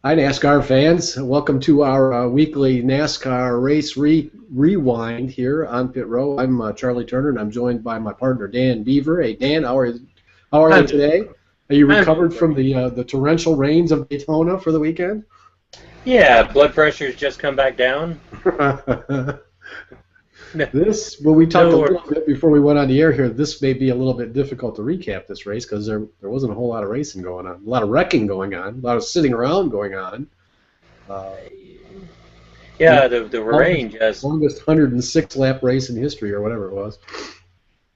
Hi, NASCAR fans. Welcome to our weekly NASCAR race rewind here on Pit Row. I'm Charlie Turner, and I'm joined by my partner Dan Beaver. Hey, Dan, how are you I'm doing today? great. Are you I'm doing recovered from great. the torrential rains of Daytona for the weekend? Yeah, blood pressure's just come back down. No, When we talked a no, little bit before we went on the air here, this may be a little bit difficult to recap this race because there wasn't a whole lot of racing going on, a lot of wrecking going on, a lot of sitting around going on. Uh, yeah, the longest rain just longest 106 lap race in history or whatever it was.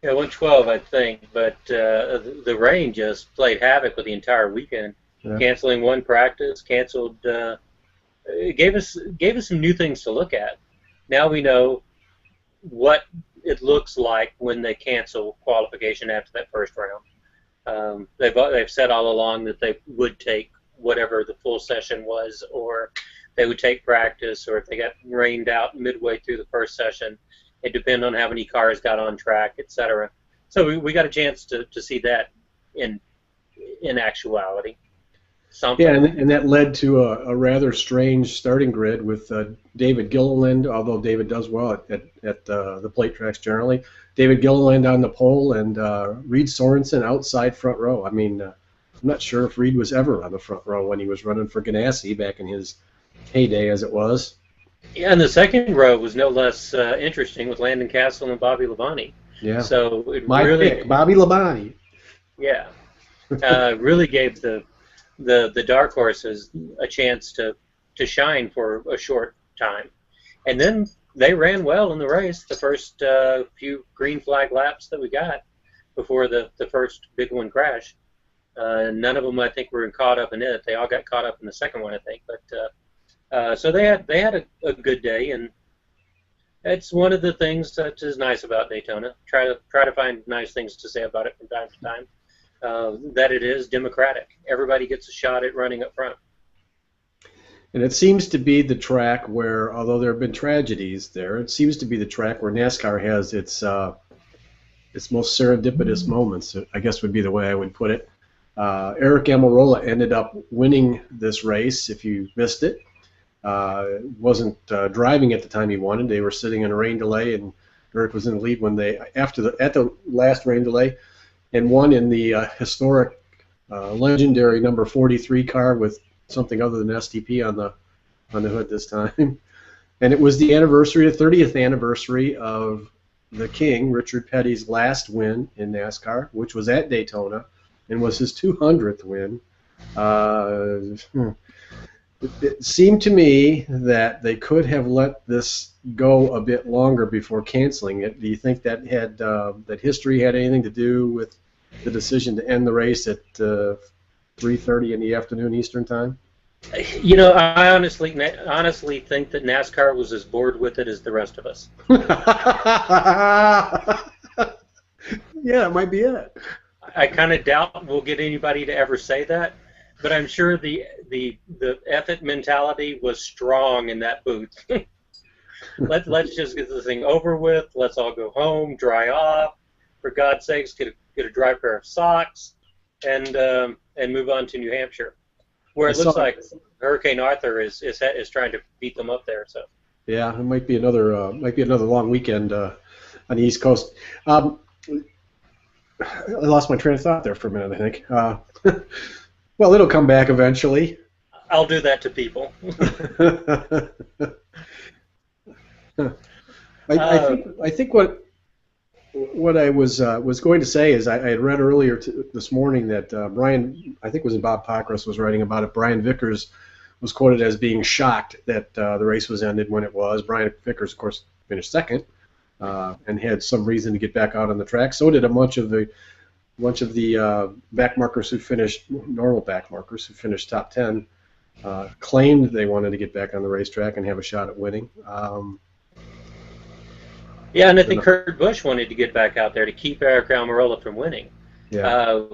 yeah 112, I think, but the rain just played havoc with the entire weekend, Yeah. canceling one practice, canceled. It gave us some new things to look at. Now we know what it looks like when they cancel qualification after that first round. They've said all along that they would take whatever the full session was, or they would take practice, or if they got rained out midway through the first session, it depended on how many cars got on track, etc. So we got a chance to see that in in actuality, Yeah, something. and that led to a rather strange starting grid with David Gilliland, although David does well at the plate tracks generally. David Gilliland on the pole and Reed Sorensen outside front row. I mean, I'm not sure if Reed was ever on the front row when he was running for Ganassi back in his heyday, as it was. Yeah, and the second row was no less interesting with Landon Castle and Bobby Labonte. Yeah, So it my pick, Bobby Labonte. yeah, really gave the dark horses a chance to shine for a short time, and then they ran well in the race. The first few green flag laps that we got before the first big one crashed, none of them I think were caught up in it. They all got caught up in the second one, I think. But so they had a good day, and it's one of the things that is nice about Daytona. Try to find nice things to say about it from time to time. That it is democratic. Everybody gets a shot at running up front. And it seems to be the track where, although there have been tragedies there, it seems to be the track where NASCAR has its most serendipitous moments, I guess would be the way I would put it. Eric Almirola ended up winning this race. If you missed it, wasn't driving at the time he wanted. They were sitting in a rain delay, and Eric was in the lead when they at the last rain delay, and won in the historic, legendary number 43 car with something other than STP on the hood this time. And it was the anniversary, the 30th anniversary of the King, Richard Petty's last win in NASCAR, which was at Daytona, and was his 200th win. It seemed to me that they could have let this go a bit longer before canceling it. Do you think that history had anything to do with the decision to end the race at 3:30 in the afternoon Eastern time? I honestly think that NASCAR was as bored with it as the rest of us. Yeah, that might be it. I kind of doubt we'll get anybody to ever say that, but I'm sure the effort mentality was strong in that booth. Let's just get this thing over with. Let's all go home, dry off. For God's sakes, get a dry pair of socks, and move on to New Hampshire, where I it looks saw. like Hurricane Arthur is trying to beat them up there. So Yeah, it might be another long weekend on the East Coast. I lost my train of thought there for a minute, I think. Well, it'll come back eventually. I'll do that to people. uh, I think what I was going to say is I had read earlier this morning that Brian, I think it was in Bob Pockris, was writing about it. Brian Vickers was quoted as being shocked that the race was ended when it was. Brian Vickers, of course, finished second and had some reason to get back out on the track. So did a bunch of the back markers who finished normal back markers who finished top 10. Claimed they wanted to get back on the racetrack and have a shot at winning. yeah, and I think Kurt Busch wanted to get back out there to keep Eric Almirola from winning. Yeah. Uh,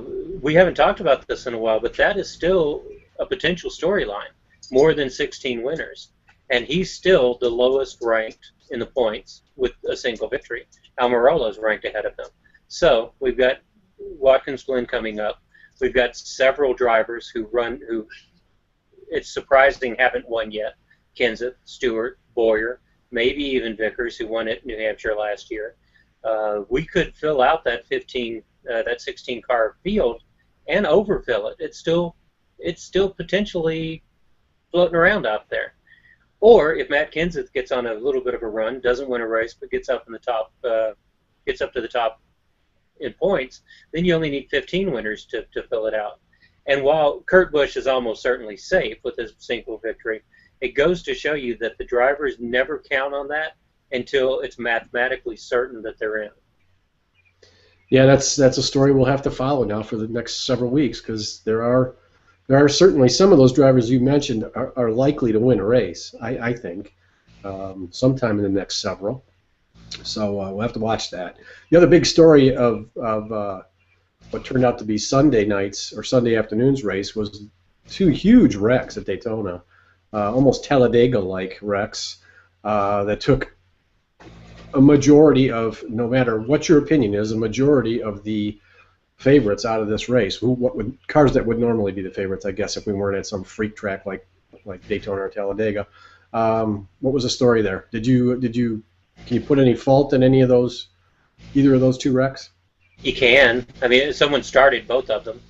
we haven't talked about this in a while, but that is still a potential storyline. More than 16 winners, and he's still the lowest ranked in the points with a single victory. Almirola is ranked ahead of him. So we've got Watkins Glen coming up. We've got several drivers who it's surprising haven't won yet. Kenseth, Stewart, Boyer, maybe even Vickers, who won at New Hampshire last year. We could fill out that 16 car field and overfill it. It's still potentially floating around out there. Or if Matt Kenseth gets on a little bit of a run, doesn't win a race, but gets up to the top in points, then you only need 15 winners to fill it out. And while Kurt Busch is almost certainly safe with his single victory, it goes to show you that the drivers never count on that until it's mathematically certain that they're in. Yeah, that's a story we'll have to follow now for the next several weeks, because there are certainly some of those drivers you mentioned are likely to win a race, I think, sometime in the next several. So we'll have to watch that. The other big story of what turned out to be Sunday night's or Sunday afternoon's race was two huge wrecks at Daytona, almost Talladega-like wrecks that took a majority of, no matter what your opinion is, a majority of the favorites out of this race. Cars that would normally be the favorites, I guess, if we weren't at some freak track like Daytona or Talladega. What was the story there? Can you put any fault in either of those two wrecks? You can. I mean, someone started both of them.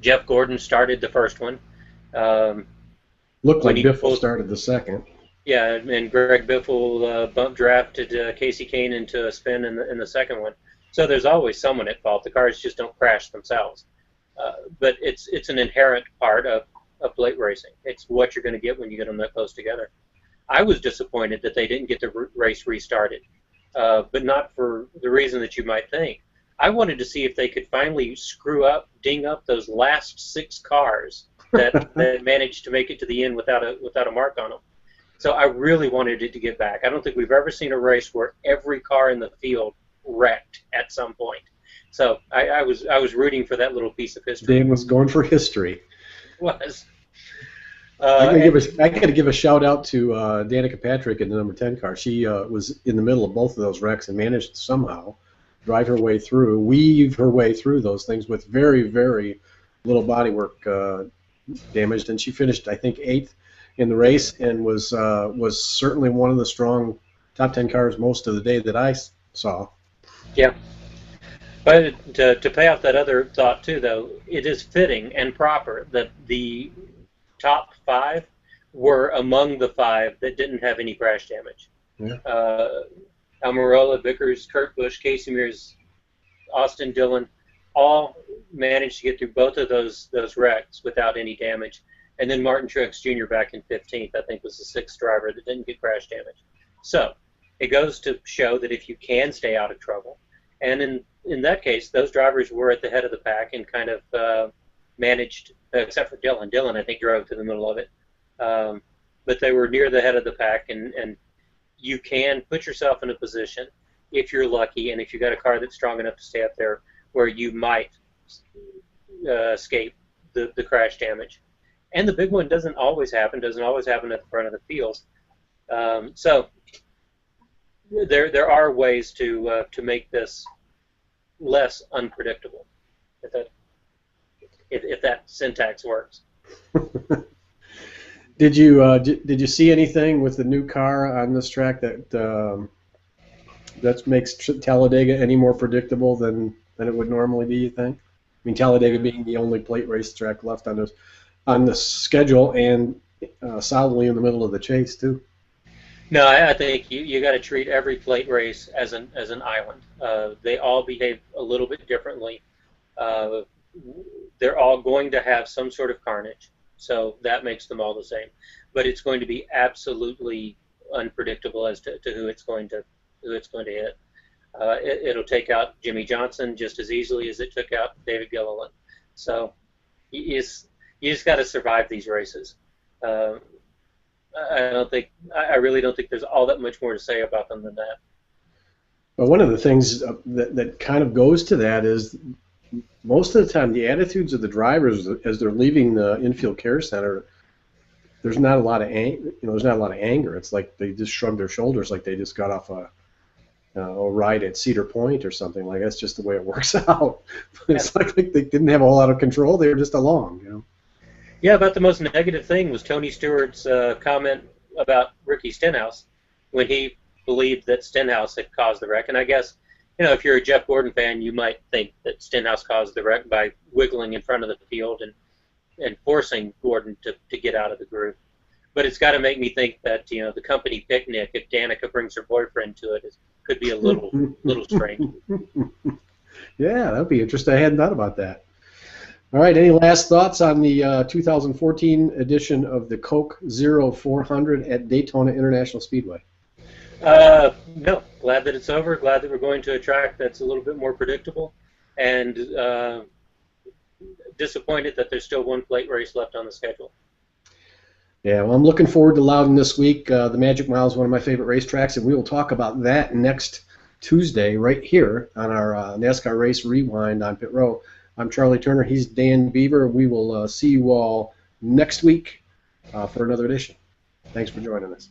Jeff Gordon started the first one. Looked like Biffle started the second. Yeah, and Greg Biffle bump drafted Casey Kane into a spin in the second one. So there's always someone at fault. The cars just don't crash themselves. But it's an inherent part of plate racing. It's what you're going to get when you get them that close together. I was disappointed that they didn't get the race restarted, but not for the reason that you might think. I wanted to see if they could finally ding up those last 6 cars that managed to make it to the end without a mark on them. So I really wanted it to get back. I don't think we've ever seen a race where every car in the field wrecked at some point. So I was rooting for that little piece of history. Dan was going for history. Was. I got to give a shout out to Danica Patrick in the number 10 car. She was in the middle of both of those wrecks and managed to somehow weave her way through those things with very, very little bodywork damaged, and she finished, I think, 8th in the race, and was certainly one of the strong top 10 cars most of the day that I saw. Yeah. But to pay off that other thought, too, though, it is fitting and proper that the top 5 were among the 5 that didn't have any crash damage. Yeah. Almirola, Vickers, Kurt Busch, Casey Mears, Austin Dillon, all managed to get through both of those wrecks without any damage. And then Martin Truex Jr. back in 15th, I think, was the 6th driver that didn't get crash damage. So it goes to show that if you can stay out of trouble, and in that case, those drivers were at the head of the pack and kind of managed, except for Dillon. Dillon, I think, drove to the middle of it. But they were near the head of the pack, and you can put yourself in a position, if you're lucky and if you've got a car that's strong enough to stay up there, where you might escape the crash damage. And the big one doesn't always happen at the front of the field. So there are ways to make this less unpredictable, if that syntax works. Did you see anything with the new car on this track that makes Talladega any more predictable than it would normally be, you think? I mean, Talladega being the only plate race track left on the schedule, and solidly in the middle of the chase too. No, I think you got to treat every plate race as an island. They all behave a little bit differently. They're all going to have some sort of carnage, so that makes them all the same. But it's going to be absolutely unpredictable as to who it's going to hit. It'll take out Jimmy Johnson just as easily as it took out David Gilliland. So you just got to survive these races. I really don't think there's all that much more to say about them than that. Well, one of the things that kind of goes to that is most of the time the attitudes of the drivers as they're leaving the infield care center, there's not a lot of anger. It's like they just shrug their shoulders, like they just got off a ride at Cedar Point or something. Like that's just the way it works out. It's like they didn't have a whole lot of control. They were just along, Yeah, about the most negative thing was Tony Stewart's comment about Ricky Stenhouse when he believed that Stenhouse had caused the wreck. And I guess, if you're a Jeff Gordon fan, you might think that Stenhouse caused the wreck by wiggling in front of the field and forcing Gordon to get out of the groove. But it's got to make me think that the company picnic, if Danica brings her boyfriend to it, could be a little strange. Yeah, that'd be interesting. I hadn't thought about that. All right, any last thoughts on the 2014 edition of the Coke Zero 400 at Daytona International Speedway? No, glad that it's over. Glad that we're going to a track that's a little bit more predictable, and disappointed that there's still one plate race left on the schedule. Yeah, well, I'm looking forward to Loudon this week. The Magic Mile is one of my favorite racetracks, and we will talk about that next Tuesday right here on our NASCAR Race Rewind on Pit Row. I'm Charlie Turner. He's Dan Beaver. We will see you all next week for another edition. Thanks for joining us.